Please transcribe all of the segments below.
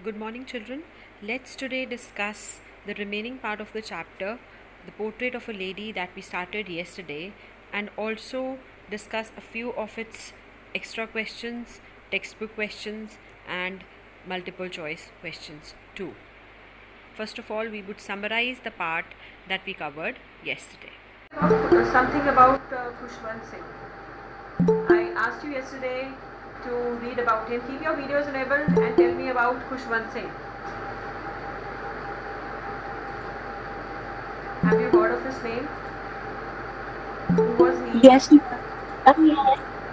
Good morning, children. Let's today discuss the remaining part of the chapter, the portrait of a lady that we started yesterday, and also discuss a few of its extra questions, textbook questions, and multiple choice questions too. First of all, we would summarize the part that we covered yesterday. Something about Khushwant Singh. I asked you yesterday to read about him. Keep your videos enabled and tell me about Khushwant Singh. Have you heard of his name? Who was he? Yes, ma'am.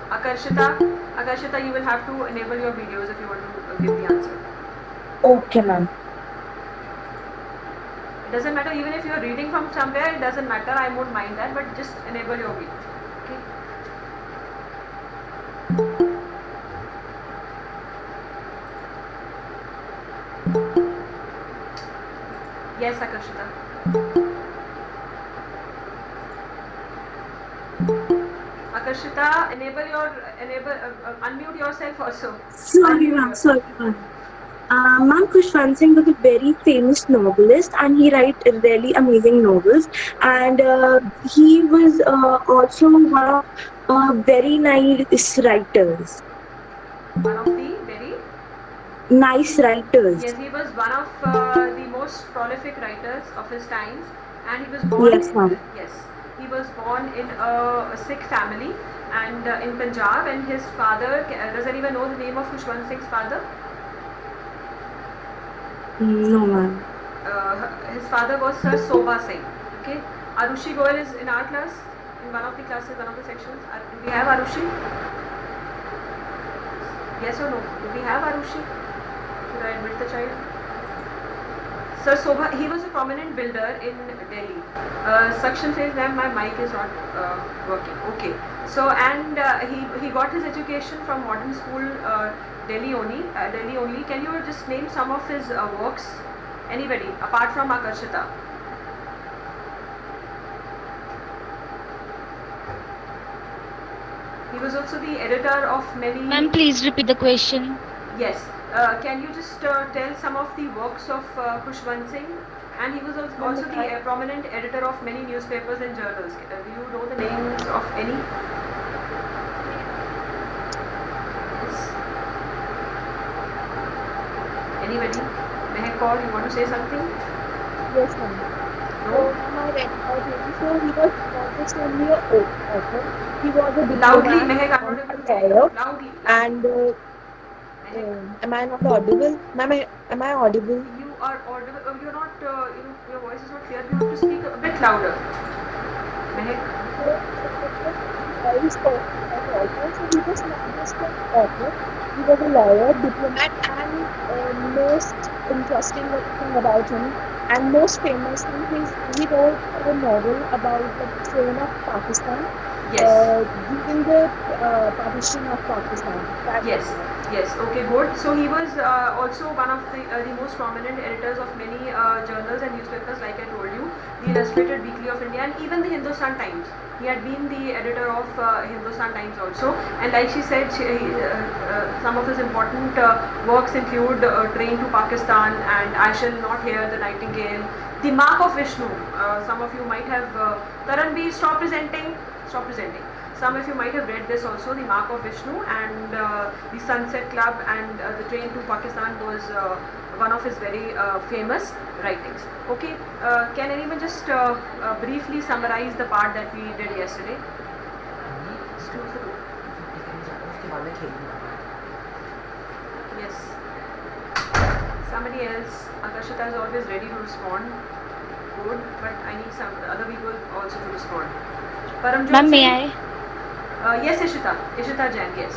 Akarshita, you will have to enable your videos if you want to give the answer. Okay, ma'am. It doesn't matter, even if you are reading from somewhere, it doesn't matter. I won't mind that, but just enable your video. Okay. Yes, Akarshita. Akarshita, unmute yourself also. Sorry, ma'am. Sorry, ma'am. Ma'am, Khushwant Singh was a very famous novelist, and he writes really amazing novels. And he was also one of very nice writers. One of the very nice writers. Yes, he was one of the most prolific writers of his times, and he was born. Yes, ma'am. Yes, he was born in a Sikh family, and in Punjab. And his father, does anyone know the name of Khushwant Singh's father? No, ma'am. His father was Sir Sobha Singh. Okay, Arushi Goel is in our class, in one of the classes, one of the sections. Do we have Arushi? Yes or no? Do we have Arushi? Should I admit the child? Sir Sobha, he was a prominent builder in Delhi. Sakshan says, ma'am, my mic is not working. Okay. So, and he got his education from modern school Delhi only. Can you just name some of his works? Anybody, apart from Akarshita? He was also the editor of many... Ma'am, please repeat the question. Yes. Can you just tell some of the works of Khushwant Singh? And he was also the prominent editor of many newspapers and journals. Do you know the names of any? Yes. Anybody? Mehak Kaur, you want to say something? Yes, ma'am. No? I read about him. So he was not just only a author. He was a Loudly, Mehak, I'm not able to hear you. Loudly. And am I not audible? Ma'am, am I audible? You are audible. You're not. Your voice is not clear. You have to speak a bit louder. Mehak. He was not just an author. He was a lawyer, diplomat, and most interesting thing about him, and most famous thing is he wrote a novel about the throne of Pakistan. Yes. During the partition of Pakistan. Yes. Okay, good. So he was also one of the most prominent editors of many journals and newspapers, like I told you, the Illustrated Weekly of India, and even the Hindustan Times. He had been the editor of Hindustan Times also, and like she said, some of his important works include Train to Pakistan and I Shall Not Hear the Nightingale, The Mark of Vishnu. Some of you might have Taranveer, stop presenting. Some of you might have read this also, The Mark of Vishnu, and The Sunset Club, and The Train to Pakistan was one of his very famous writings. Okay, can anyone just briefly summarize the part that we did yesterday? Yes. Somebody else. Akarshita is always ready to respond. Good, but I need some other people also to respond. Ma'am, may I? Yes, Ishita Jain, yes.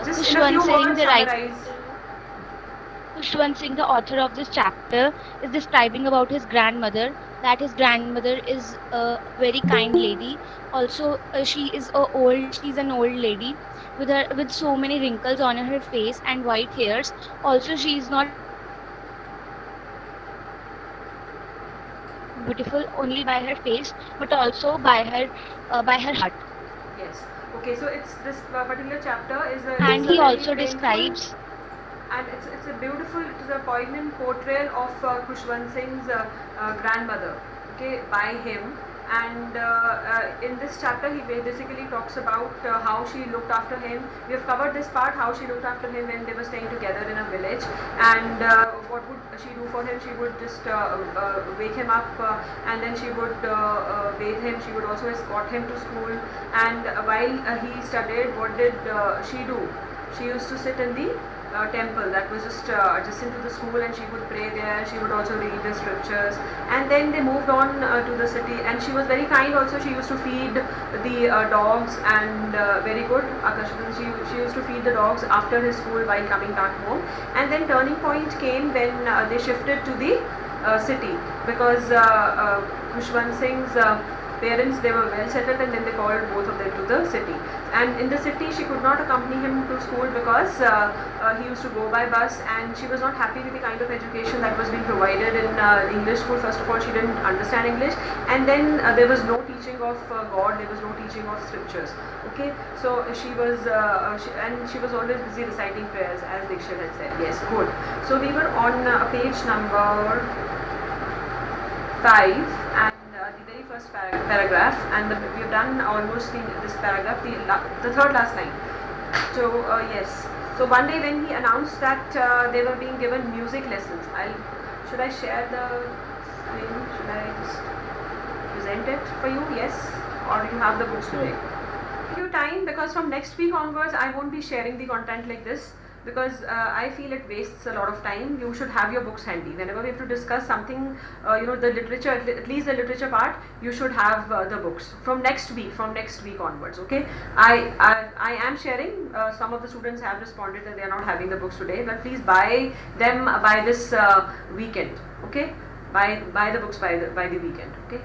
Just Khushwant Singh, the writer. Khushwant Singh, the author of this chapter, is describing about his grandmother, that his grandmother is a very kind lady. Also, she's an old lady with so many wrinkles on her face and white hairs. Also, she is not beautiful only by her face, but also by her heart. Yes. Okay, so it's this particular chapter is. And he also describes. and it's a beautiful, it is a poignant portrayal of Khushwant Singh's grandmother, okay, by him. And in this chapter he basically talks about how she looked after him. We have covered this part, how she looked after him when they were staying together in a village, and what would she do for him? She would just wake him up, and then she would bathe him. She would also escort him to school, and while he studied, what did she do? She used to sit in the temple that was just adjacent to the school, and she would pray there. She would also read the scriptures, and then they moved on to the city, and she was very kind also. She used to feed the dogs, and very good, Akashita, she used to feed the dogs after his school while coming back home. And then turning point came when they shifted to the city, because Khushwant Singh's parents, they were well settled, and then they called both of them to the city. And in the city she could not accompany him to school because he used to go by bus, and she was not happy with the kind of education that was being provided in English school. First of all, she didn't understand English, and then there was no teaching of God, there was no teaching of scriptures. Okay, so she was she was always busy reciting prayers, as Dikshit had said. Yes, good. So we were on page number 5, and the very first paragraph, and we have done almost this paragraph, the third last line. So yes, so one day when he announced that they were being given music lessons, should I share the screen? Should I just present it for you? Yes, or you have the books today? Take your time, because from next week onwards I won't be sharing the content like this, because I feel it wastes a lot of time. You should have your books handy. Whenever we have to discuss something, the literature, at least the literature part, you should have the books from next week onwards. Okay, I am sharing. Some of the students have responded that they are not having the books today, but please buy them by this weekend. Okay, buy the books by the weekend. Okay.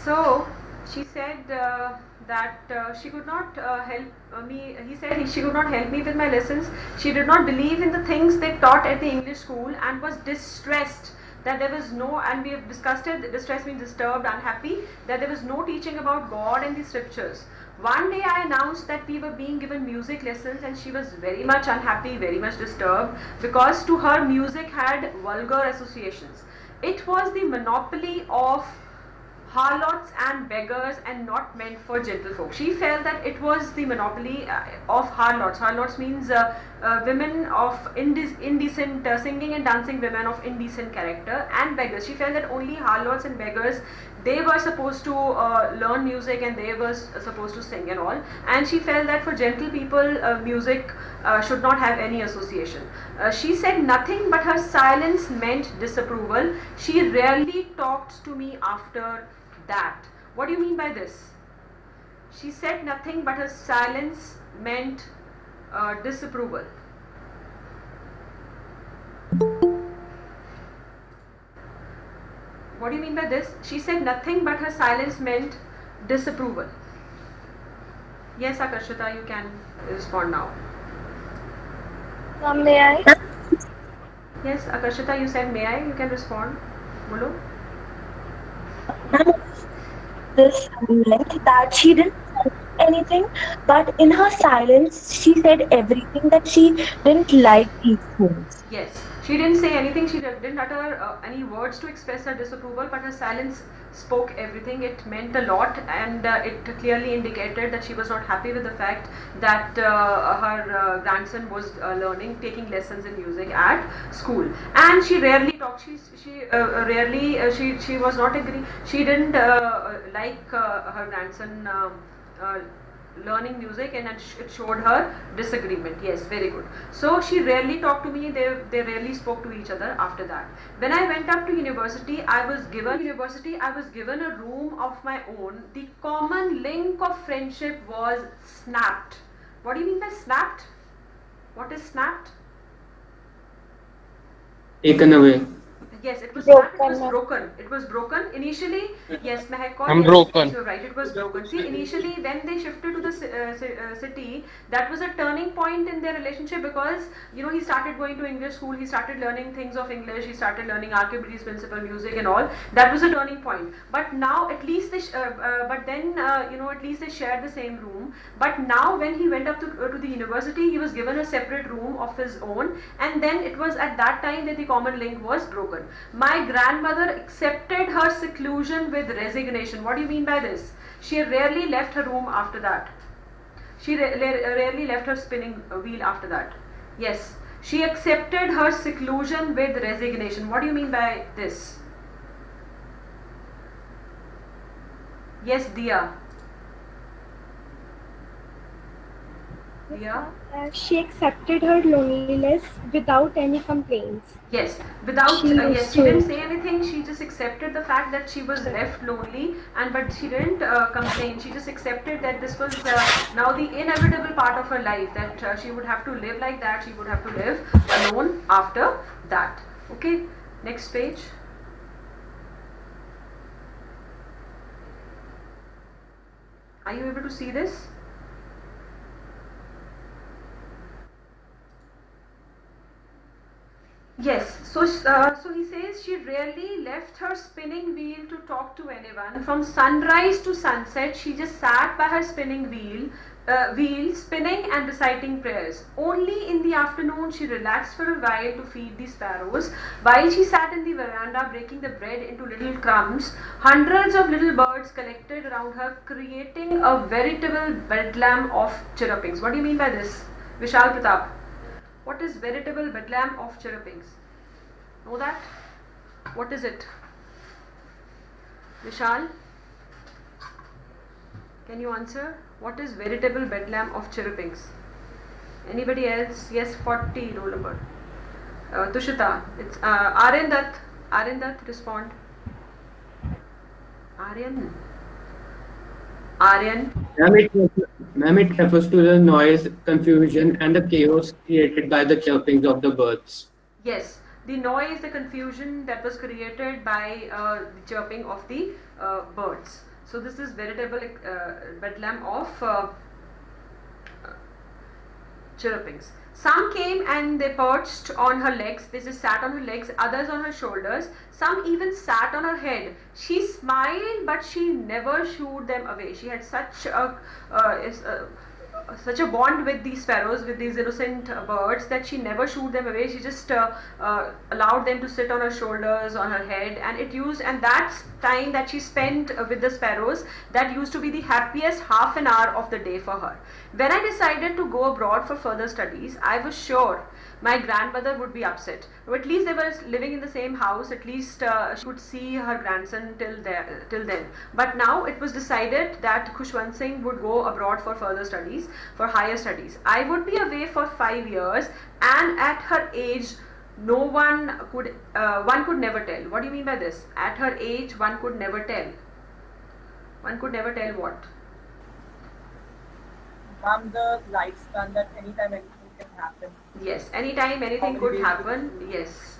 So she said that she could not help me. He said she could not help me with my lessons. She did not believe in the things they taught at the English school, and was distressed that there was no, and we have discussed it, distress means disturbed, unhappy, that there was no teaching about God and the scriptures. One day I announced that we were being given music lessons, and she was very much unhappy, very much disturbed, because to her music had vulgar associations. It was the monopoly of harlots and beggars, and not meant for gentlefolk. She felt that it was the monopoly of harlots. Harlots means women of indecent, singing and dancing women of indecent character, and beggars. She felt that only harlots and beggars, they were supposed to learn music, and they were supposed to sing and all. And she felt that for gentle people, music should not have any association. She said nothing but her silence meant disapproval. She rarely talked to me after that. What do you mean by this? She said nothing but her silence meant disapproval. What do you mean by this? She said nothing but her silence meant disapproval. Yes, Akarshita, you can respond now. May I? Yes, Akarshita, you said may I? You can respond. Bolo. This meant that she didn't say anything, but in her silence, she said everything, that she didn't like these things. Yes, she didn't say anything. She didn't utter any words to express her disapproval, but her silence spoke everything. It meant a lot, and it clearly indicated that she was not happy with the fact that her grandson was taking lessons in music at school. And she rarely talked. She was not agree. She didn't like her grandson learning music, and it showed her disagreement. Yes, very good. So she rarely talked to me. They rarely spoke to each other after that. When I went up to university, I was given a room of my own. The common link of friendship was snapped. What do you mean by snapped? What is snapped? Taken away. Yes, it was snapped. It Broken, was ma'am. broken. It was broken initially. Yes, Mehak Kaur, I'm yes, broken. you're right. It was broken. See, initially when they shifted to the city, that was a turning point in their relationship, because he started going to English school. He started learning things of English. He started learning Archimedes principle, music, and all. That was a turning point. But now at least but then at least they shared the same room. But now when he went up to the university, he was given a separate room of his own, and then it was at that time that the common link was broken. My grandmother accepted her seclusion with resignation. What do you mean by this? She rarely left her room after that. She rarely left her spinning wheel after that. Yes, she accepted her seclusion with resignation. What do you mean by this? Yes, Dia. Dia? She accepted her loneliness without any complaints. Yes, without She yes, used she didn't to- say anything. She just accepted the fact that she was left lonely, and but she didn't complain. She just accepted that this was now the inevitable part of her life, that she would have to live like that. She would have to live alone after that. Okay, next page. Are you able to see this? Yes, so he says she rarely left her spinning wheel to talk to anyone. From sunrise to sunset, she just sat by her spinning wheel spinning and reciting prayers. Only in the afternoon she relaxed for a while to feed the sparrows. While she sat in the veranda breaking the bread into little crumbs, hundreds of little birds collected around her, creating a veritable bedlam of chirrupings. What do you mean by this, Vishal Pratap? What is veritable bedlam of chirrupings? Know that? What is it? Vishal? Can you answer? What is veritable bedlam of chirrupings? Anybody else? Yes, 40 roll number. Tushita. It's Aryan Dutt. Aryan Dutt, respond. Aryan. Aryan. Ma'am, it refers to the noise, confusion, and the chaos created by the chirpings of the birds. Yes, the noise, the confusion that was created by the chirping of the birds. So this is veritable bedlam of chirpings. Some came and they perched on her legs. They just sat on her legs, others on her shoulders. Some even sat on her head. She smiled, but she never shooed them away. She had such a bond with these sparrows, with these innocent birds, that she never shooed them away. She just allowed them to sit on her shoulders, on her head, and that time that she spent with the sparrows, that used to be the happiest half an hour of the day for her. When I decided to go abroad for further studies, I was sure my grandmother would be upset. Or at least they were living in the same house. At least she would see her grandson till then. But now it was decided that Khushwant Singh would go abroad for further studies, for higher studies. I would be away for 5 years, and at her age, no one could never tell. What do you mean by this? At her age, one could never tell. One could never tell what? Ma'am, the lifespan, that anytime anything can happen. Yes, anytime anything could happen. Yes.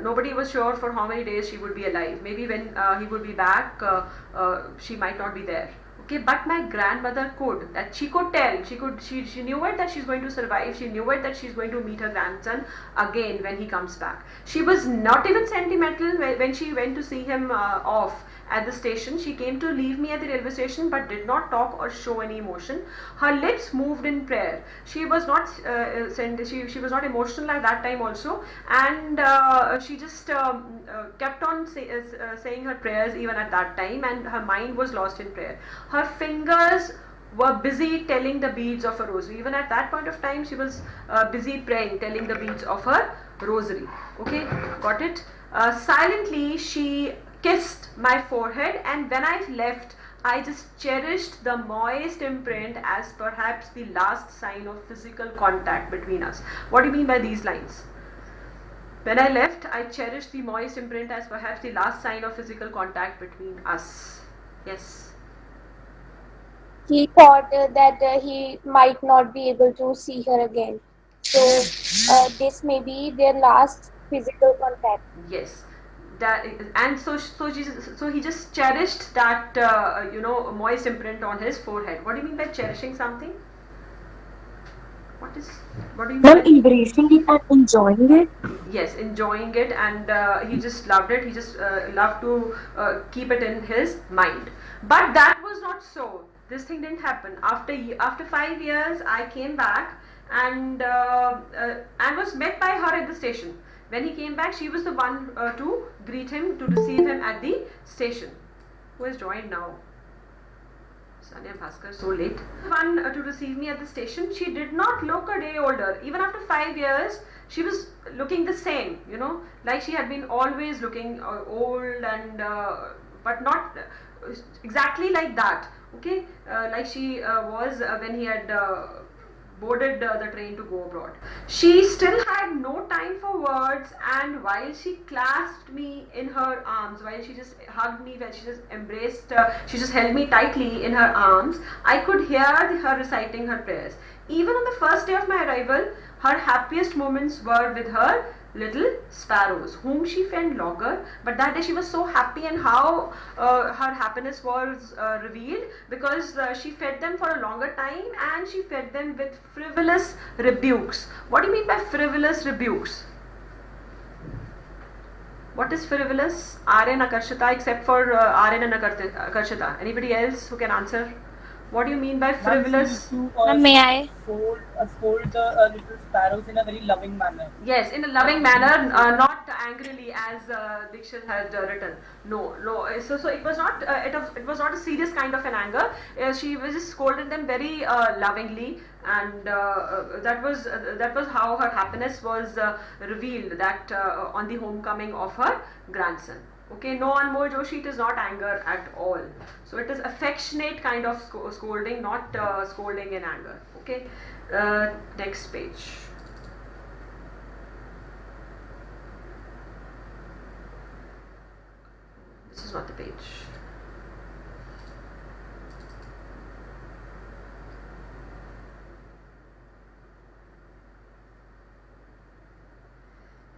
Nobody was sure for how many days she would be alive. Maybe when he would be back, she might not be there. Okay, but my grandmother could. That she could tell. She knew it that she's going to survive. She knew it that she's going to meet her grandson again when he comes back. She was not even sentimental when she went to see him off at the station. She came to leave me at the railway station, but did not talk or show any emotion. Her lips moved in prayer. She was not she was not emotional at that time also, and she just kept on saying her prayers even at that time, and her mind was lost in prayer. Her fingers were busy telling the beads of a rosary. Even at that point of time, she was busy praying, telling the beads of her rosary. Okay, got it? Silently, she kissed my forehead, and when I left, I just cherished the moist imprint as perhaps the last sign of physical contact between us. What do you mean by these lines? When I left, I cherished the moist imprint as perhaps the last sign of physical contact between us. Yes. He thought that he might not be able to see her again. So this may be their last physical contact. Yes. that, and so he just cherished that moist imprint on his forehead. What do you mean by cherishing something? What do you mean Ma'am, by embracing it and enjoying it. yes, enjoying it, and he just loved it. He just loved to keep it in his mind. But that was not so. This thing didn't happen. After 5 years, I came back and was met by her at the station. When he came back, she was the one to greet him, to receive him at the station. Who has joined now? Sanya Bhaskar, so late. One to receive me at the station. She did not look a day older. Even after 5 years, she was looking the same, like she had been always looking old, and but not exactly like that. Okay, like she was when he had boarded the train to go abroad. She still had no time for words, and while she clasped me in her arms, while she just hugged me, while she just embraced, she just held me tightly in her arms, I could hear her reciting her prayers. Even on the first day of my arrival, her happiest moments were with her little sparrows, whom she fed longer. But that day she was so happy, and how her happiness was revealed, because she fed them for a longer time, and she fed them with frivolous rebukes. What do you mean by frivolous rebukes? What is frivolous? Aryan Akarshita, except for Aryan and Akarshita. Anybody else who can answer? What do you mean by frivolous? May I? Scold the little sparrows in a very loving manner. Yes, in a loving manner, not angrily, as Dikshit had written. No. So it was not. It was not a serious kind of an anger. She was just scolded them very lovingly, and that was how her happiness was revealed. That on the homecoming of her grandson. Okay, no, Anmol Joshi, it is not anger at all. So it is affectionate kind of scolding, not scolding in anger. Okay, next page. This is not the page.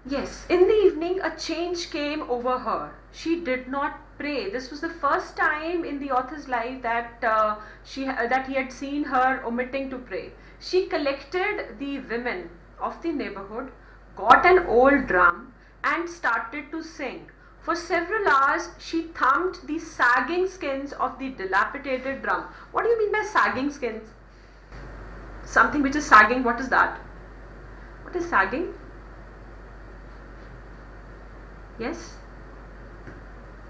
Yes, in the evening a change came over her. She did not pray. This was the first time in the author's life that that he had seen her omitting to pray. She collected the women of the neighborhood, got an old drum, and started to sing. For several hours, she thumped the sagging skins of the dilapidated drum. What do you mean by sagging skins? Something which is sagging, what is that? What is sagging? Yes?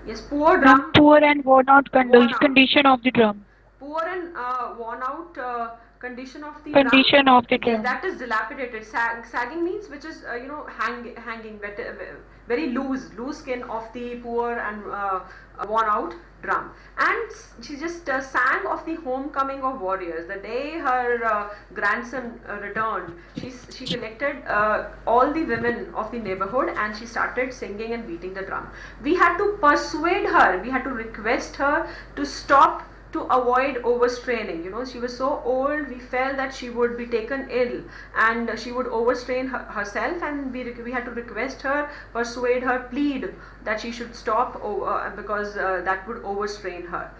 Yes, poor drum. Poor and worn out condition of the drum. Poor and worn out condition of the Condition drum. of the drum. Yes, that is dilapidated. Sagging means which is hanging, very loose skin of the poor and worn out drum. And she just sang of the homecoming of warriors. The day her grandson returned, she collected all the women of the neighborhood, and she started singing and beating the drum. We had to persuade her, we had to request her to stop, to avoid overstraining. She was so old, we felt that she would be taken ill and she would overstrain herself, and we had to request her, persuade her, plead that she should stop because that would overstrain her.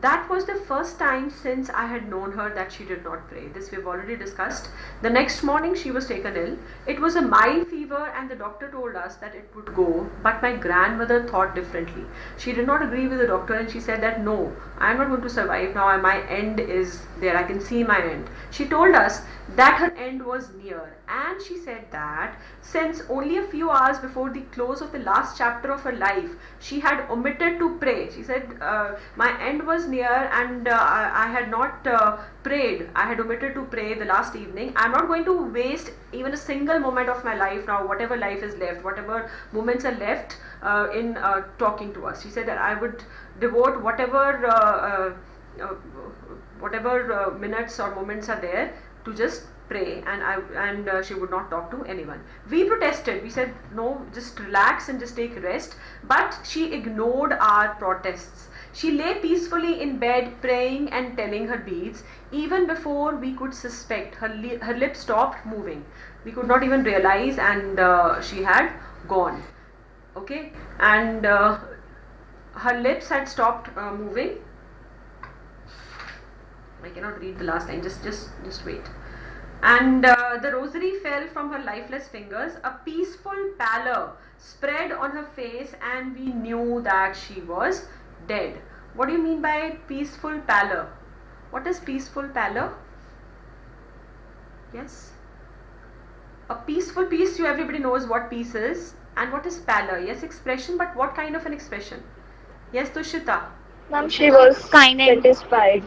That was the first time since I had known her that she did not pray. This we've already discussed. The next morning she was taken ill. It was a mild fever, and the doctor told us that it would go, but my grandmother thought differently. She did not agree with the doctor, and she said that no, I am not going to survive now, and my end is there. I can see my end. She told us that her end was near, and she said that since only a few hours before the close of the last chapter of her life, she had omitted to pray. She said, my end was near, and I had not prayed. I had omitted to pray the last evening. I am not going to waste even a single moment of my life now, whatever life is left, whatever moments are left in talking to us. She said that I would devote whatever minutes or moments are there to just pray, and she would not talk to anyone. We protested. We said no, just relax and just take rest. But she ignored our protests. She lay peacefully in bed, praying and telling her beads. Even before we could suspect, her lips stopped moving. We could not even realize, and she had gone. Okay, and her lips had stopped moving. I cannot read the last line. Just wait. And the rosary fell from her lifeless fingers. A peaceful pallor spread on her face, and we knew that she was dead. What do you mean by peaceful pallor? What is peaceful pallor? Yes? A peaceful peace, you everybody knows what peace is. And what is pallor? Yes, expression, but what kind of an expression? Yes, Tushita. Ma'am, she was Kind and satisfied.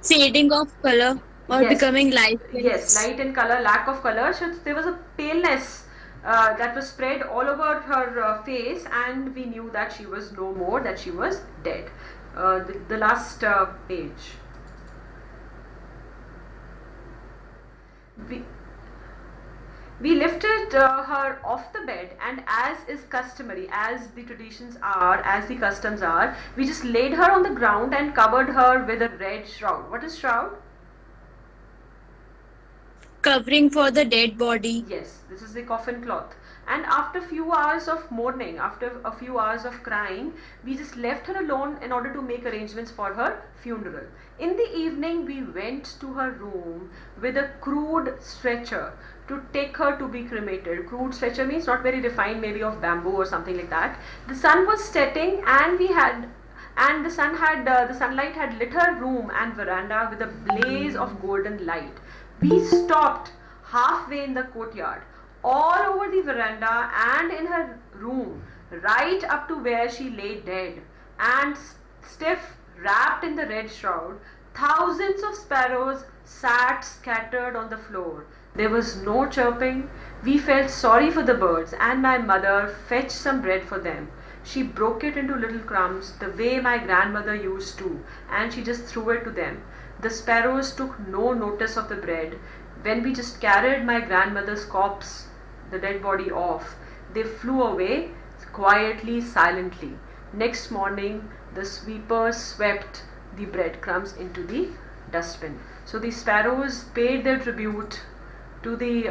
fading of color or Yes. becoming Yes, lifeless. light in color, lack of color. So there was a paleness that was spread all over her face, and we knew that she was no more, that she was dead. The last page. We, we lifted her off the bed, and as is customary, as the traditions are, as the customs are, we just laid her on the ground and covered her with a red shroud. What is shroud? Covering for the dead body. Yes, this is the coffin cloth. And after few hours of mourning, after a few hours of crying, we just left her alone in order to make arrangements for her funeral. In the evening, we went to her room with a crude stretcher to take her to be cremated. Crude stretcher means not very refined, maybe of bamboo or something like that. The sun was setting, and the sunlight had lit her room and veranda with a blaze of golden light. We stopped halfway in the courtyard, all over the veranda and in her room, right up to where she lay dead, and stiff, wrapped in the red shroud, thousands of sparrows sat scattered on the floor. There was no chirping. We felt sorry for the birds, and my mother fetched some bread for them. She broke it into little crumbs the way my grandmother used to, and she just threw it to them. The sparrows took no notice of the bread. When we just carried my grandmother's corpse, the dead body, off, they flew away quietly, silently. Next morning, the sweepers swept the breadcrumbs into the dustbin. So the sparrows paid their tribute to the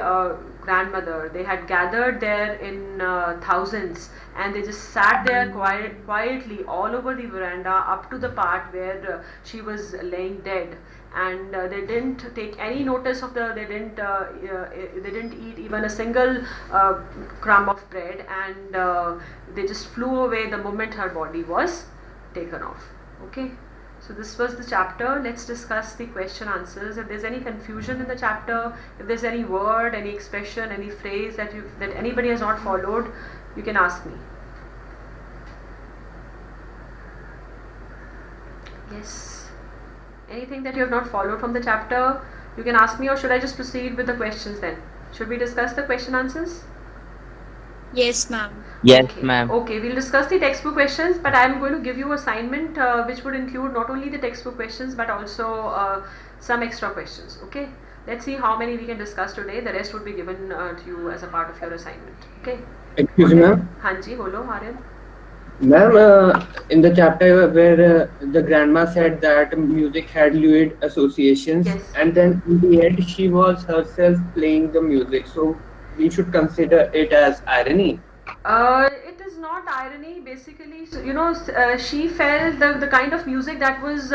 grandmother. They had gathered there in thousands, and they just sat there quietly all over the veranda up to the part where she was laying dead, and they didn't take any notice of they didn't eat even a single crumb of bread, and they just flew away the moment her body was taken off. Okay. So this was the chapter. Let's discuss the question answers. If there's any confusion in the chapter, if there's any word, any expression, any phrase that anybody has not followed, you can ask me. Yes. Anything that you have not followed from the chapter, you can ask me, or should I just proceed with the questions then? Should we discuss the question answers? Yes, ma'am. Yes, Okay. ma'am. Okay, we'll discuss the textbook questions, but I'm going to give you assignment which would include not only the textbook questions but also some extra questions. Okay, let's see how many we can discuss today. The rest would be given to you as a part of your assignment. Okay. Excuse me, ma'am. Hanji, bolo, Aryan. Ma'am, in the chapter where the grandma said that music had lewd associations, Yes. and then in the end she was herself playing the music, so we should consider it as irony. It is not irony, basically. So, she felt the kind of music that was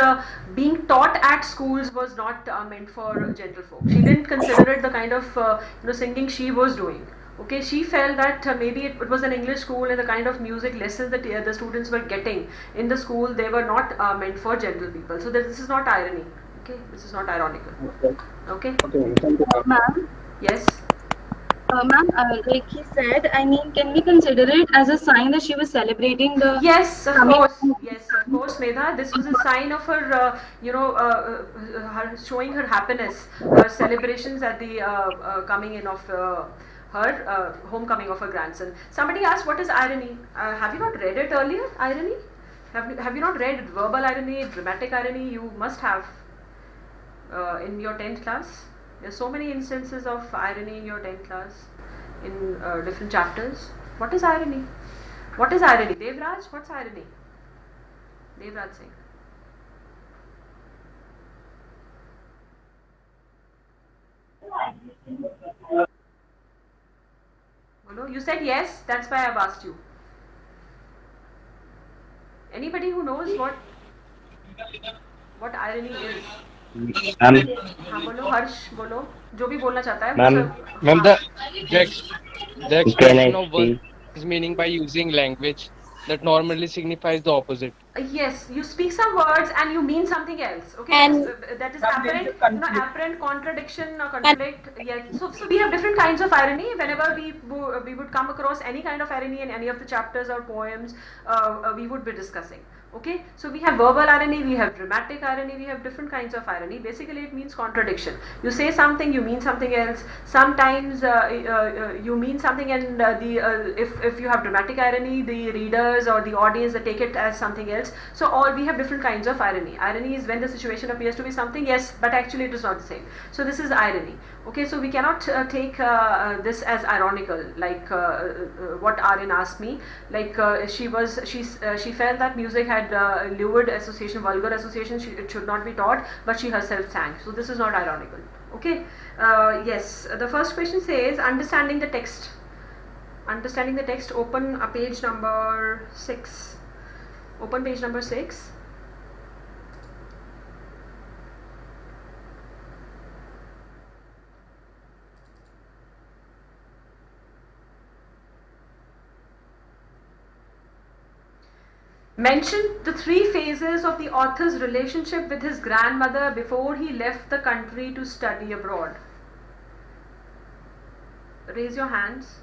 being taught at schools was not meant for gentlefolk. She didn't consider it the kind of singing she was doing. Okay, she felt that maybe it was an English school, and the kind of music lessons that the students were getting in the school, they were not meant for general people. So this is not irony. Okay, this is not ironical. Okay. Okay. Okay, ma'am. Thank you, ma'am. Ma'am, Yes. ma'am, like he said, I mean, can we consider it as a sign that she was celebrating the Yes, of coming- course. Yes, of course, Medha. This was a sign of her, her showing her happiness, her celebrations at the coming in of her homecoming of her grandson. Somebody asked, "What is irony?" Have you not read it earlier? Irony? Have you not read verbal irony, dramatic irony? You must have in your 10th class. There's so many instances of irony in your 10th class in different chapters. What is irony? What is irony? Devraj, what's irony? Devraj Singh. Bolo, you said yes, that's why I've asked you. Anybody who knows what irony is? Ma'am हाँ बोलो, हर्ष बोलो, जो भी बोलना चाहता है वो ma'am सब. Ma'am, हाँ. the can I expression of words speak is meaning by using language that normally signifies the opposite. Yes, you speak some words and you mean something else. Okay, And- that is Some days apparent, you conflict. apparent contradiction or conflict. Yes. So we have different kinds of irony. Whenever we would come across any kind of irony in any of the chapters or poems, we would be discussing. Okay, so we have verbal irony, we have dramatic irony, we have different kinds of irony. Basically, it means contradiction. You say something, you mean something else. Sometimes you mean something, and if you have dramatic irony, the readers or the audience they take it as something else. So we have different kinds of irony. Irony is when the situation appears to be something, yes, but actually it is not the same. So this is irony. Okay, so we cannot take this as ironical, like what Aryan asked me. Like she felt that music had lewd association, vulgar association. It should not be taught, but she herself sang. So this is not ironical. Okay. Yes. The first question says understanding the text. Understanding the text. Open page number 6. Open page number 6. Mention the 3 phases of the author's relationship with his grandmother before he left the country to study abroad. Raise your hands.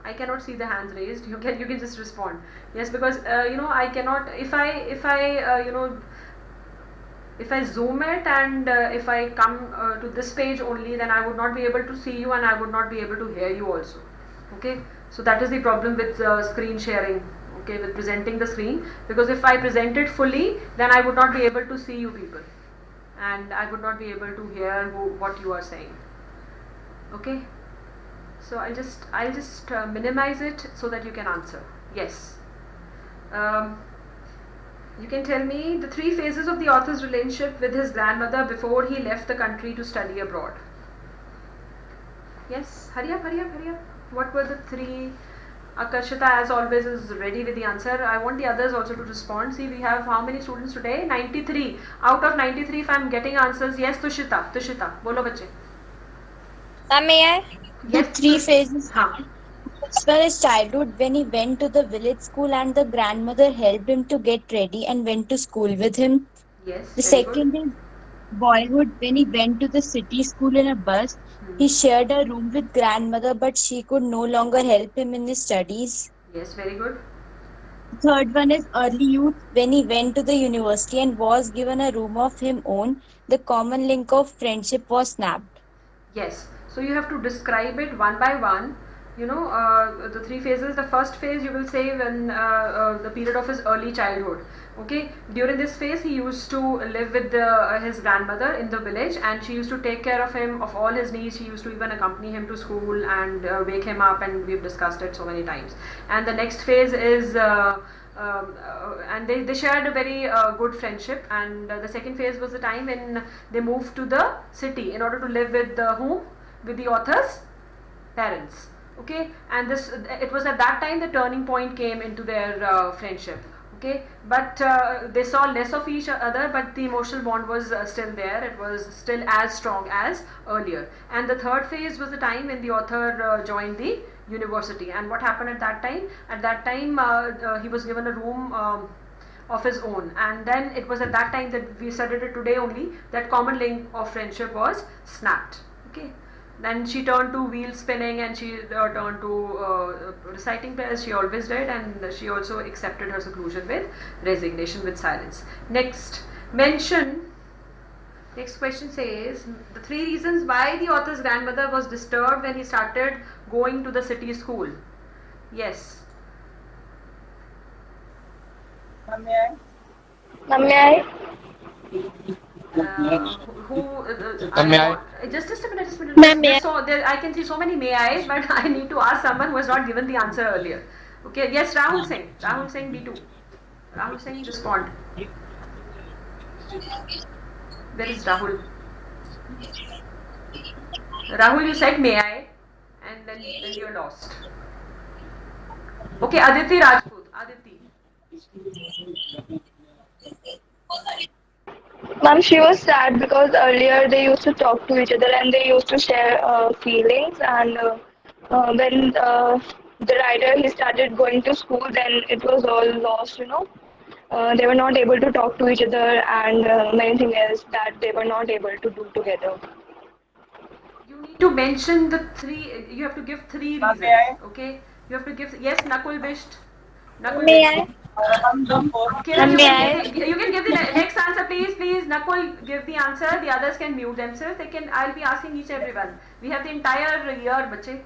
I cannot see the hands raised. You can just respond. Yes, because I cannot, if I zoom it and if I come to this page only, then I would not be able to see you and I would not be able to hear you also. Okay, so that is the problem with screen sharing. Okay, with presenting the screen, because if I present it fully, then I would not be able to see you people and I would not be able to hear what you are saying. Okay, so I'll just minimize it so that you can answer. Yes. You can tell me the 3 phases of the author's relationship with his grandmother before he left the country to study abroad. Yes, hurry up. What were the 3? Akarshita, as always, is ready with the answer. I want the others also to respond. See, we have how many students today? 93. Out of 93, if I am getting answers, yes, Tushita, bolo bache. May I? Yes, The 3 phases. Haan. As well as childhood, when he went to the village school and the grandmother helped him to get ready and went to school with him. Yes. The very second good. is boyhood, when he went to the city school in a bus. He shared a room with grandmother, but she could no longer help him in his studies. Yes, very good. Third one is early youth, when he went to the university and was given a room of his own. The common link of friendship was snapped. Yes. So you have to describe it one by one. The 3 phases. The first phase you will say when the period of his early childhood. Okay, during this phase he used to live with his grandmother in the village, and she used to take care of him, of all his needs. She used to even accompany him to school and wake him up, and we've discussed it so many times. And the next phase is and they shared a very good friendship, and the second phase was the time when they moved to the city in order to live with whom? With the author's parents. Okay, and it was at that time the turning point came into their friendship. Okay, but they saw less of each other, but the emotional bond was still there. It was still as strong as earlier. And the third phase was the time when the author joined the university. And what happened at that time? At that time he was given a room of his own, and then it was at that time that we studied it today only, that common link of friendship was snapped. Okay, then she turned to wheel spinning, and she turned to reciting prayers. She always did, and she also accepted her seclusion with resignation, with silence. Next question says the 3 reasons why the author's grandmother was disturbed when he started going to the city school. Yes. May I? May I? Just a minute. Ma'am, may I? So I can see so many may I's, but I need to ask someone who has not given the answer earlier. Okay, yes, Rahul Singh B2. Rahul Singh, respond. Where is Rahul? Rahul, you said may I, and then you're lost. Okay, Aditi Rajput. Aditi. Ma'am, she was sad because earlier they used to talk to each other and they used to share feelings. And when the writer he started going to school, then it was all lost. They were not able to talk to each other and many things else that they were not able to do together. You need to mention the three. You have to give three May reasons. I? Okay. You have to give. Yes, Nakul Bisht. Nakul May Bisht. I? The first Kiran, you May can I? give the, you can give the next answer, please. Please, Nakul, give the answer. The others can mute themselves. They can. I'll be asking each everyone. We have the entire year, बच्चे.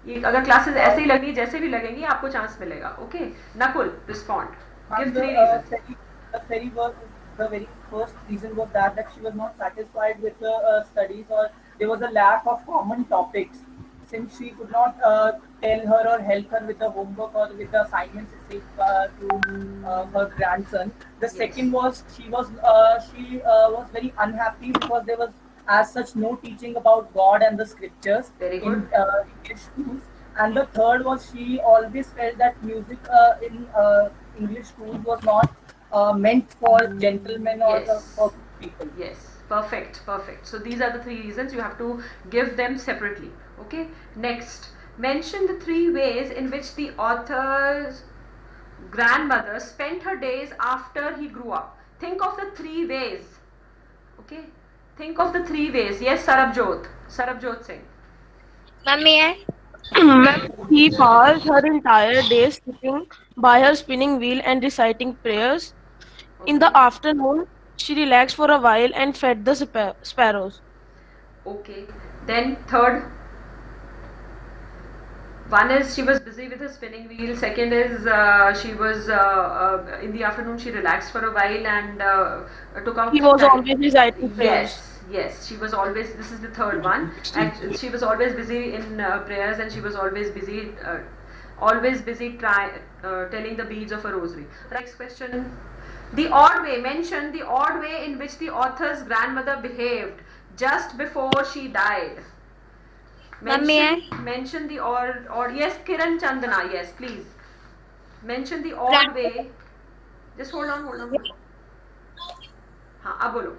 ये अगर classes ऐसे ही लगनी जैसे भी लगेंगी आपको chance मिलेगा. Okay. Nakul, respond. Give three reasons. The very first reason was that she was not satisfied with the studies, or there was a lack of common topics. Since she could not tell her or help her with the homework or with the assignments to her grandson. The second was she was very unhappy because there was as such no teaching about God and the scriptures Very in good. English schools. And the third was she always felt that music in English schools was not meant for gentlemen or Yes. for people. Yes, perfect, perfect. So these are the three reasons. You have to give them separately. Okay. Next, mention the three ways in which the author's grandmother spent her days after he grew up. Think of the three ways. Okay. Think of the three ways. Yes, Sarabjot Singh. Ma'am, may I? Ma'am, he passed her entire day sitting by her spinning wheel and reciting prayers. In the afternoon, she relaxed for a while and fed the sparrows. Okay. Then third. One is she was busy with her spinning wheel. Second is she was in the afternoon she relaxed for a while and took out. He was always reciting prayers. Yes, she was always. This is the third one, and she was always busy in prayers, and she was always busy telling the beads of a rosary. Next question. The odd way. Mention the odd way in which the author's grandmother behaved just before she died. Mention the odd. Yes, Kiran Chandana. Yes, please. Mention the odd way. Just hold on. हाँ, अब बोलो.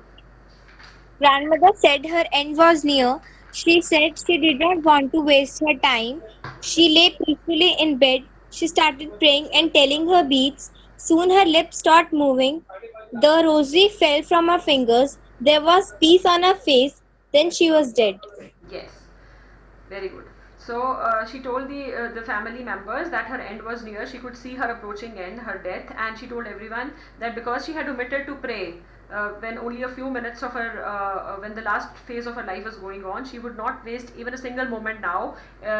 Grandmother said her end was near. She said she did not want to waste her time. She lay peacefully in bed. She started praying and telling her beads. Soon her lips stopped moving. The rosary fell from her fingers. There was peace on her face. Then she was dead. Yes. Very good. So she told the family members that her end was near. She could see her approaching end, her death, and she told everyone that because she had omitted to pray when only a few minutes of her when the last phase of her life was going on, she would not waste even a single moment now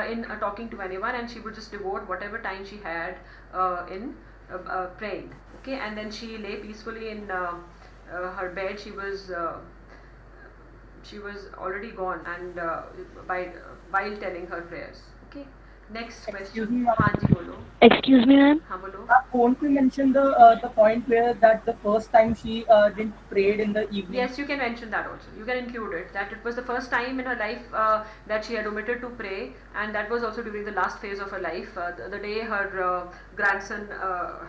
in talking to anyone, and she would just devote whatever time she had in praying. Okay, and then she lay peacefully in her bed. She was already gone, and while telling her prayers. Okay. Next question. हाँ जी बोलो. Excuse me, ma'am. हाँ बोलो. Won't we mention the point where that the first time she didn't prayed in the evening? Yes, you can mention that also. You can include it. That it was the first time in her life that she had omitted to pray, and that was also during the last phase of her life, the day her grandson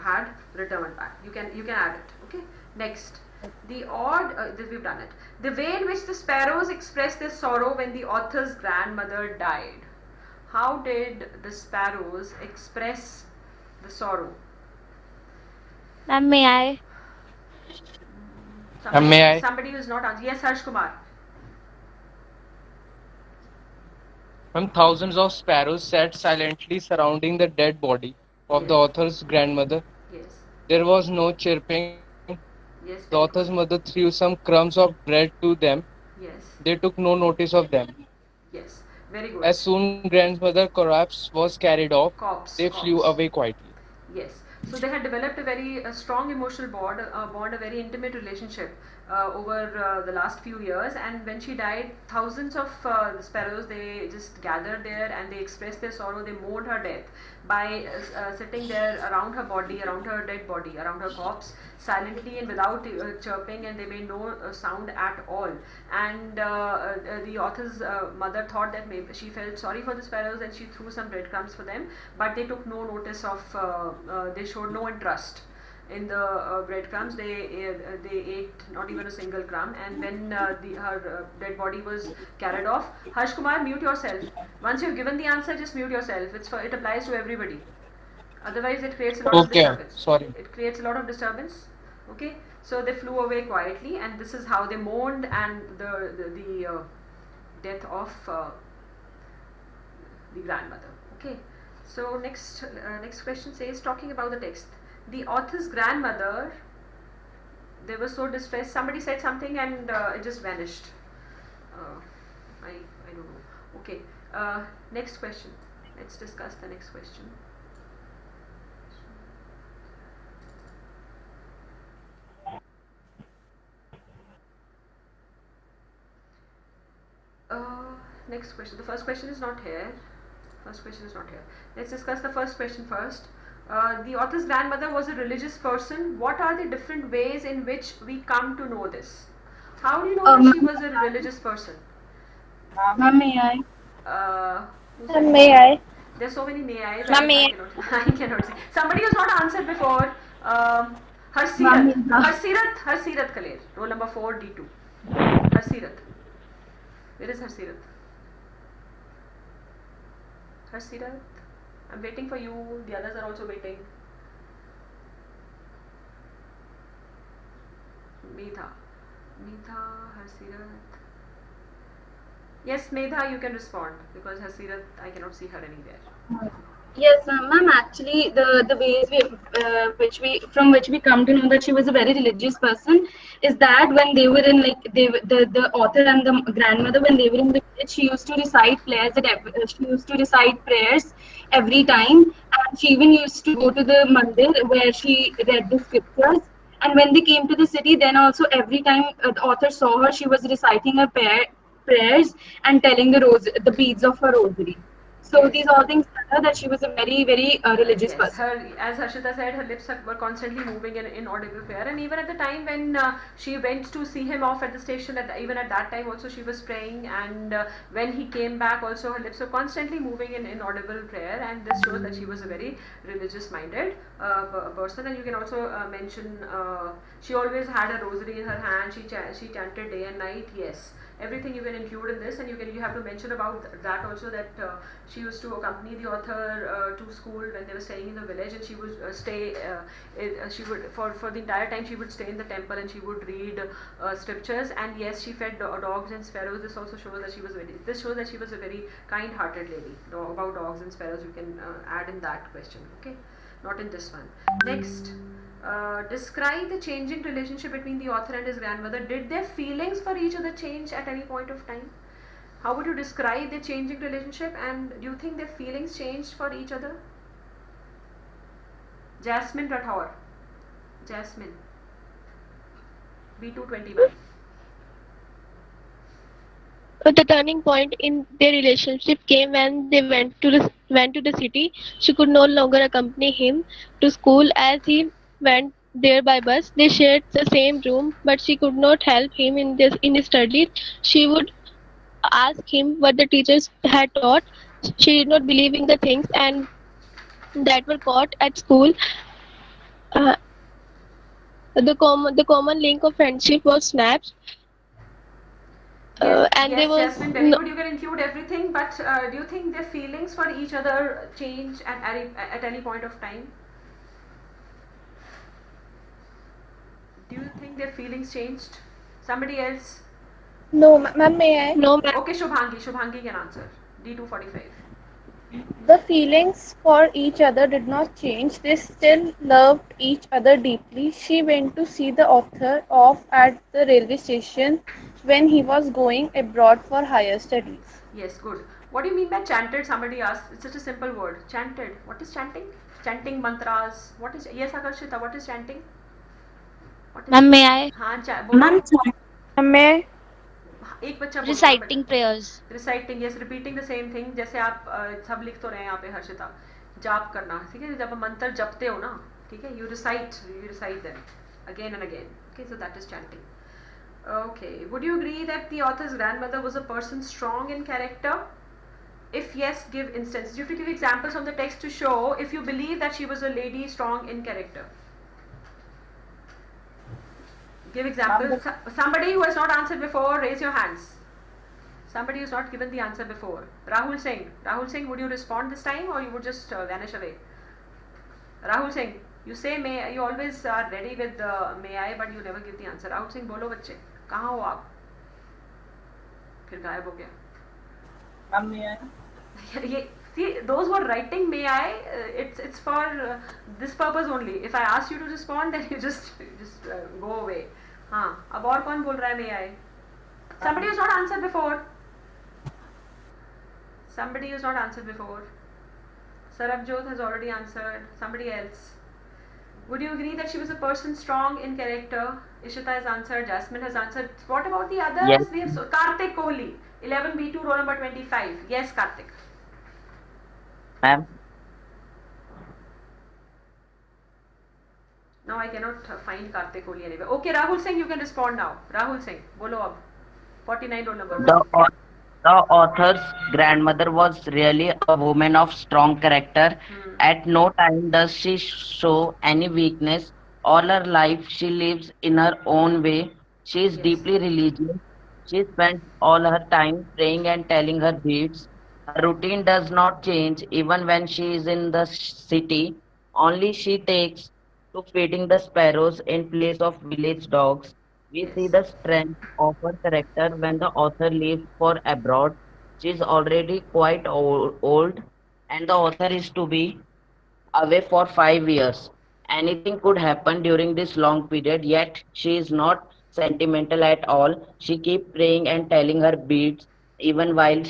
had returned back. You can add it. Okay. Next. The odd, we've done it. The way in which the sparrows expressed their sorrow when the author's grandmother died. How did the sparrows express the sorrow? Ma'am, may I? Somebody who is not answering. Yes, Harsh Kumar. Ma'am, thousands of sparrows sat silently surrounding the dead body of the author's grandmother. Yes. There was no chirping. Yes. The author's mother threw some crumbs of bread to them. Yes. They took no notice of them. Yes. Very good. As soon grandmother corpse was carried off, they flew away quietly. Yes. So they had developed a very strong emotional bond, a very intimate relationship over the last few years. And when she died, thousands of sparrows, they just gathered there and they expressed their sorrow. They mourned her death by sitting there around her body, around her dead body, around her corpse, silently and without chirping, and they made no sound at all. And the author's mother thought that maybe she felt sorry for the sparrows and she threw some breadcrumbs for them, but they took no notice of, they showed no interest in the breadcrumbs. They ate not even a single crumb. And when her dead body was carried off, Harsh Kumar, mute yourself. Once you've given the answer, just mute yourself. It applies to everybody. Otherwise, it creates a lot of Okay, disturbance. sorry. It creates a lot of disturbance. Okay, so they flew away quietly, and this is how they mourned and the death of the grandmother. Okay, so next question says, talking about the text, the author's grandmother, they were so distressed. Somebody said something and it just vanished. I don't know. Okay, next question. Let's discuss the next question. Next question. The first question is not here. Let's discuss the first question first. The author's grandmother was a religious person. What are the different ways in which we come to know this? How do you know that she was a religious person? Ma'am, may I? May I? There's so many may I's. Ma'am, may I cannot see. Somebody who's not answered before. Harsirat Kaler, roll number 4D2. Harsirat. Where is Harsirat? Harsirat, I'm waiting for you. The others are also waiting. Medha, Harsirat. Yes, Medha, you can respond because Harsirat, I cannot see her anywhere. Yes, ma'am. Actually, the ways from which we come to know that she was a very religious person is that when they were in the author and the grandmother, when they were in the village, she used to recite prayers every time, and she even used to go to the mandir where she read the scriptures. And when they came to the city, then also every time the author saw her, she was reciting her prayers and telling the beads of her rosary. So these all things tell her that she was a very, very religious person. As Harshita said, her lips were constantly moving in inaudible prayer, and even at the time when she went to see him off at the station, even at that time also she was praying, and when he came back also her lips were constantly moving in inaudible prayer, and this shows that she was a very religious-minded person. And you can also mention she always had a rosary in her hand. She chanted day and night. Yes. Everything you can include in this, and you have to mention about that also, that she used to accompany the author to school when they were staying in the village, and she would for the entire time she would stay in the temple and she would read scriptures. And yes, she fed dogs and sparrows. This also shows that she was a very kind-hearted lady. About dogs and sparrows you can add in that question. Okay, not in this one. Next. Describe the changing relationship between the author and his grandmother. Did their feelings for each other change at any point of time? How would you describe the changing relationship, and do you think their feelings changed for each other? Jasmine Rathore. Jasmine. B221. The turning point in their relationship came when they went to the city. She could no longer accompany him to school as he went there by bus. They shared the same room, but she could not help him in his studies. She would ask him what the teachers had taught. She did not believe in the things and that were taught at school. The common link of friendship was snapped. Jasmine, very good. You can include everything, but do you think their feelings for each other changed at any point of time? Do you think their feelings changed? Somebody else? No, ma'am, may I? No, ma'am. Okay, Shubhangi can answer. D245. The feelings for each other did not change. They still loved each other deeply. She went to see the author off at the railway station when he was going abroad for higher studies. Yes, good. What do you mean by chanted? Somebody asked. It's such a simple word. Chanted. What is chanting? Chanting mantras. What is? Yes, Akarshita. What is chanting? Ma'am, may I? Ma'am, may एक बच्चा reciting prayers. Reciting, yes, repeating the same thing. जैसे आप सब लिख तो रहे हैं यहाँ पे हर्षिता. जाप करना, ठीक है? जब मंत्र जपते हो ना, ठीक है? You recite them again and again. Okay, so that is chanting. Okay, would you agree that the author's grandmother was a person strong in character? If yes, give instances. You have to give examples from the text to show if you believe that she was a lady strong in character. Give example. Somebody who has not answered before, raise your hands. Somebody who's not given the answer before. Rahul Singh. Rahul Singh, would you respond this time or you would just vanish away? Rahul Singh, you say may, you always are ready with may I, but you never give the answer. Rahul Singh, बोलो बच्चे, कहाँ हो आप? फिर गायब हो गया. Ma'am, may I? See, those who are writing may I, it's for this purpose only. If I ask you to respond, then you just go away. हाँ, अब और कौन बोल रहा है may I? Somebody who's not answered before. Somebody who's not answered before. Sarabjot has already answered. Somebody else. Would you agree that she was a person strong in character? Ishita has answered. Jasmine has answered. What about the others? Yes. We have Karthik Kohli, 11B2, roll number 25. Yes, Karthik. Ma'am. Now I cannot find Karthik Kohli anywhere. Okay, Rahul Singh, you can respond now. Rahul Singh, bolo ab. 49 roll number. The author's grandmother was really a woman of strong character. At no time does she show any weakness. All her life she lives in her own way. She is deeply religious. She spends all her time praying and telling her beads. Her routine does not change even when she is in the city. Only she takes to feeding the sparrows in place of village dogs. We see the strength of her character when the author leaves for abroad. She is already quite old, and the author is to be away for 5 years. Anything could happen during this long period, yet she is not sentimental at all. She keeps praying and telling her beads even while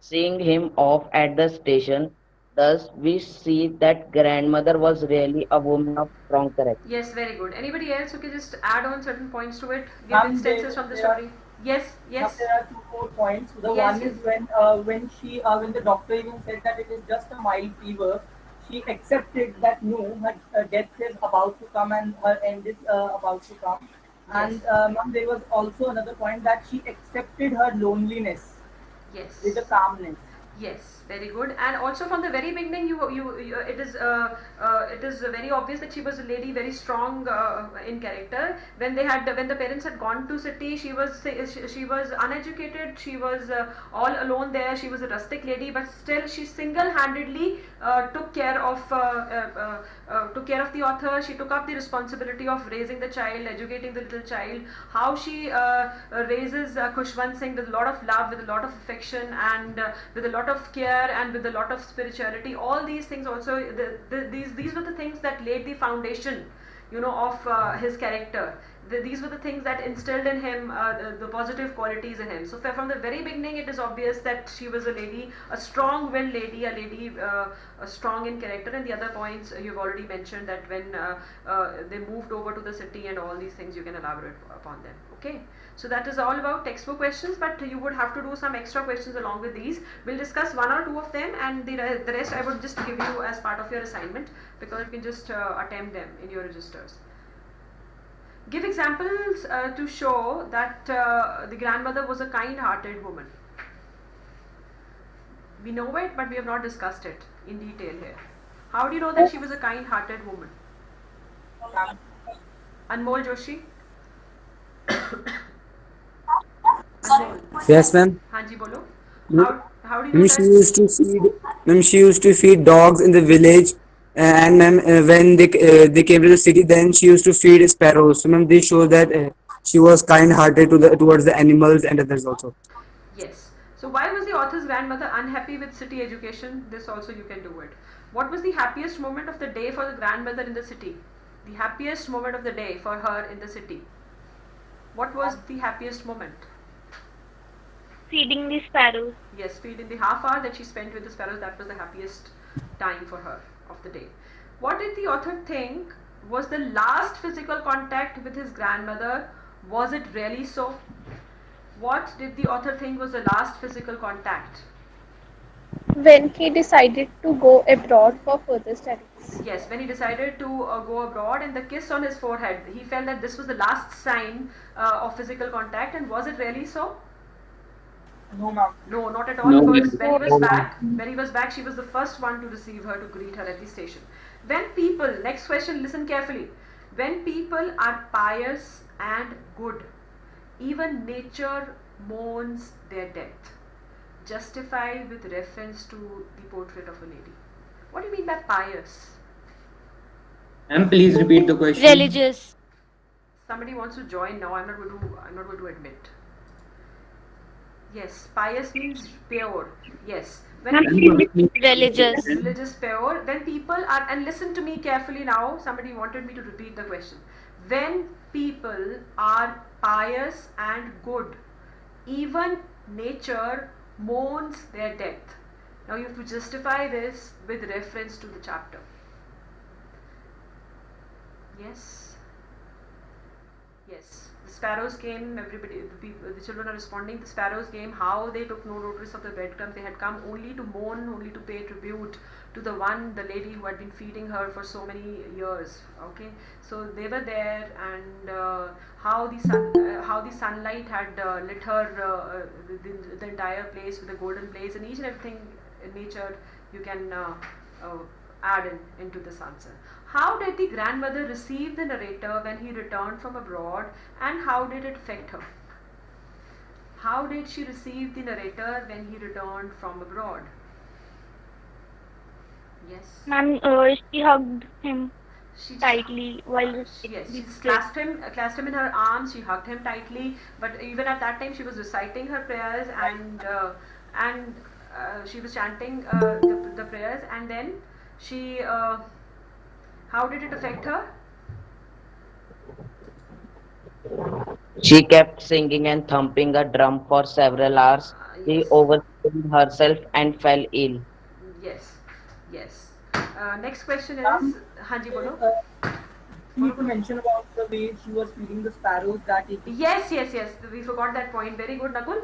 seeing him off at the station. Thus, we see that grandmother was really a woman of strong character. Yes, very good. Anybody else who can just add on certain points to it? Give Ma'am, instances from the story. Yes, yes. There are 2 more points. The Yes, one yes. is when the doctor even said that it is just a mild fever, she accepted that no, her death is about to come and her end is about to come. And ma'am, there was also another point that she accepted her loneliness Yes. with a calmness. Yes, very good. And also from the very beginning, it is very obvious that she was a lady very strong in character. When the parents had gone to city, she was uneducated. She was all alone there. She was a rustic lady, but still she single-handedly took care of the author. She took up the responsibility of raising the child, educating the little child. How she raises Khushwant Singh with a lot of love, with a lot of affection, and with a lot of care and with a lot of spirituality. All these things also, these were the things that laid the foundation, of his character. These were the things that instilled in him the positive qualities in him. So from the very beginning, it is obvious that she was a lady, a strong-willed lady, a lady strong in character. And the other points you've already mentioned, that when they moved over to the city and all these things, you can elaborate upon them. Okay. So that is all about textbook questions, but you would have to do some extra questions along with these. We'll discuss 1 or 2 of them, and the rest I would just give you as part of your assignment, because you can just attempt them in your registers. Give examples to show that the grandmother was a kind-hearted woman. We know it, but we have not discussed it in detail here. How do you know that she was a kind-hearted woman? Anmol Joshi? Yes, ma'am. हाँ जी बोलो. How do you know Ma'am, she used to feed dogs in the village, and ma'am, when they came to the city, then she used to feed sparrows. So ma'am, this shows that she was kind-hearted towards the animals and others also. Yes. So why was the author's grandmother unhappy with city education? This also you can do it. What was the happiest moment of the day for the grandmother in the city? The happiest moment of the day for her in the city. What was the happiest moment? Feeding the sparrows. Yes, feeding the half hour that she spent with the sparrows, that was the happiest time for her of the day. What did the author think was the last physical contact with his grandmother? Was it really so? What did the author think was the last physical contact? When he decided to go abroad for further studies. Yes, when he decided to go abroad, and the kiss on his forehead, he felt that this was the last sign of physical contact. And was it really so? No, ma'am. No, not at all. No. Because when he was back, she was the first one to receive her, to greet her at the station. When people, next question, listen carefully. When people are pious and good, even nature mourns their death. Justify with reference to the portrait of a lady. What do you mean by pious? Ma'am, please repeat the question. Religious. Somebody wants to join now. I'm not going to admit. Yes, pious means pure. Yes. When Religious. religious pure, when people are, and listen to me carefully now, somebody wanted me to repeat the question. When people are pious and good, even nature mourns their death. Now you have to justify this with reference to the chapter. Yes. Yes. The sparrows came, everybody, the children are responding. The sparrows came, how they took no notice of the breadcrumbs. They had come only to mourn, only to pay tribute to the lady who had been feeding her for so many years. Okay, so they were there, and how the sunlight had lit her, the entire place with a golden blaze, and each and everything in nature you can add into this answer. How did the grandmother receive the narrator when he returned from abroad, and how did it affect her? How did she receive the narrator when he returned from abroad? Yes. Ma'am, she hugged him tightly while Yes, she clasped him in her arms. She hugged him tightly. But even at that time, she was reciting her prayers, and she was chanting the prayers, and then she. How did it affect her? She kept singing and thumping a drum for several hours. She overstrained herself and fell ill. Yes, yes. Next question is, Hanji bolo. You need to mention about the way she was feeding the sparrows that evening. Yes. We forgot that point. Very good, Nakul.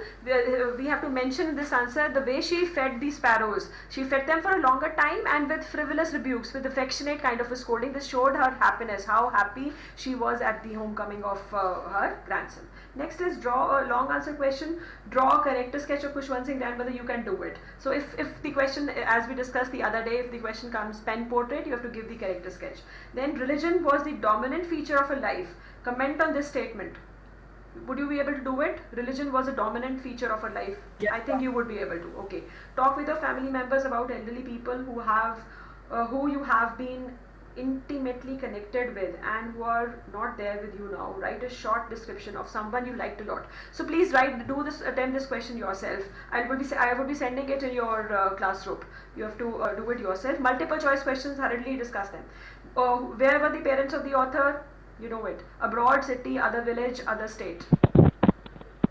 We have to mention in this answer the way she fed the sparrows. She fed them for a longer time and with frivolous rebukes, with affectionate kind of a scolding. This showed her happiness, how happy she was at the homecoming of her grandson. Next is draw a long answer question. Draw a character sketch of Khushwant Singh grandmother. You can do it. So if the question, as we discussed the other day, if the question comes pen portrait, you have to give the character sketch. Then religion was the dominant feature of her life. Comment on this statement. Would you be able to do it? Religion was a dominant feature of her life. Yes, I think you would be able to. Okay. Talk with your family members about elderly people who you have been intimately connected with and who are not there with you now. Write a short description of someone you liked a lot. So please attempt this question yourself. I would be sending it in your classroom. You have to do it yourself. Multiple choice questions, hurriedly discuss them. Where were the parents of the author? You know it. Abroad, city, other village, other state.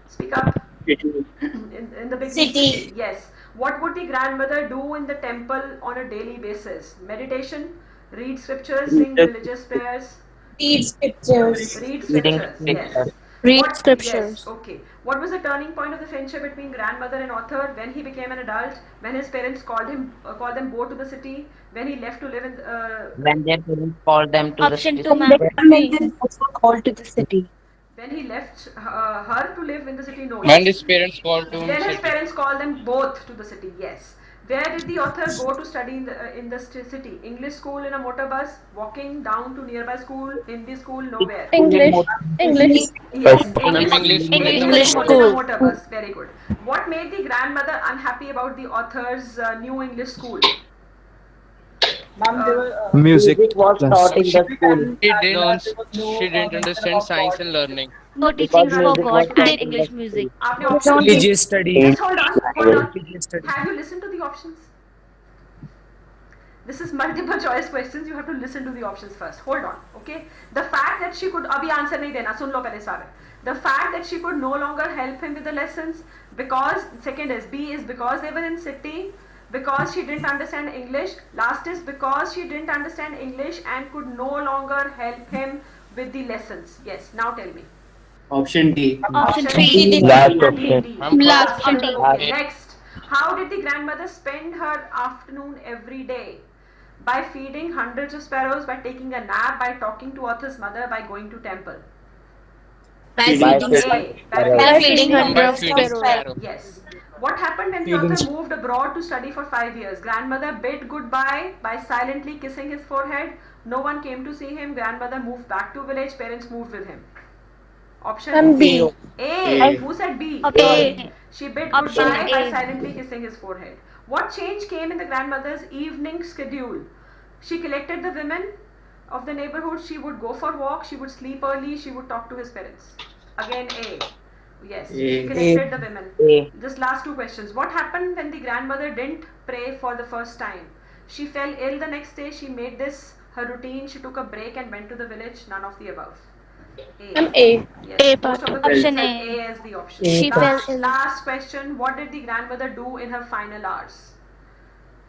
Speak up. In the big City. Yes. What would the grandmother do in the temple on a daily basis? Meditation, read scriptures, sing religious prayers. Read scriptures. Read scriptures. Yes. Read scriptures. Yes, okay. What was the turning point of the friendship between grandmother and author? When he became an adult, when his parents called them both to the city, when he left to live in When their parents called them to Option the 2, ma'am. Then also called to the city. when he left her to live in the city. No. When his parents called to him When his city. parents called them both to the city. Yes. Where did the author go to study in the city? English school in a motor bus, walking down to nearby school, Hindi school, nowhere. English. Yes, English school. In a motor bus. Very good. What made the grandmother unhappy about the author's new English school? Ma'am, there were, Music was class. taught in the school. She didn't understand science and learning. No teachings for God and English music. आपने option Religious study. Just hold on. Religious study. Have you listened to the options? This is multiple choice questions. You have to listen to the options first. Hold on, okay? The fact that she could अभी answer नहीं देना, सुन लो पहले सारे. The fact that she could no longer help him with the lessons because second is B is because they were in city, because she didn't understand English. Last is because she didn't understand English and could no longer help him with the lessons. Yes. Now tell me. Option D. Option D. Last option. Last option. Okay, next. How did the grandmother spend her afternoon every day? By feeding hundreds of sparrows, by taking a nap, by talking to author's mother, by going to temple. By A. feeding By feeding feeding By hundreds of feeding sparrows. sparrows. Yes. What happened when the Feeding author moved abroad to study for 5 years? Grandmother bid goodbye by silently kissing his forehead. No one came to see him. Grandmother moved back to village. Parents moved with him. Option B. A. Who said B? A. She bid Option goodbye by A. silently kissing his forehead. What change came in the grandmother's evening schedule? She collected the women of the neighborhood. She would go for walk. She would sleep early. She would talk to his parents. Again, A. Yes, she collected the women. A. Just last two questions. What happened when the grandmother didn't pray for the first time? She fell ill the next day. She made this her routine. She took a break and went to the village. None of the above. A. Yes, A most part. of the people Option said A. A as the option. She fell ill. Last question. What did the grandmother do in her final hours?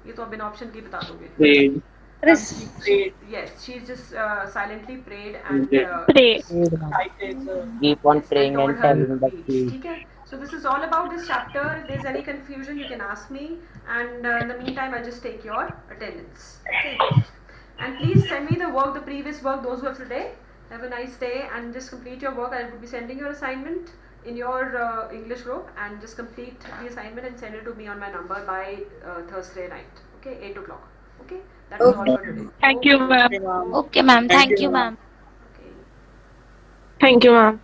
ये तो अब बिना option की बता दोगे. Prayed. Yes, she just silently prayed and Pray. Keep on spent praying all and her telling the weeks. truth. ठीक है? So this is all about this chapter. If there's any confusion, you can ask me. And in the meantime, I'll just take your attendance. Okay. And please send me the work, the previous work, those who have today. Have a nice day and just complete your work. I will be sending your assignment in your English group and just complete the assignment and send it to me on my number by Thursday night. Okay, 8 o'clock. Okay, that is all for today. Thank you, ma'am. Okay, ma'am. Thank you, ma'am. Okay. Thank you, ma'am.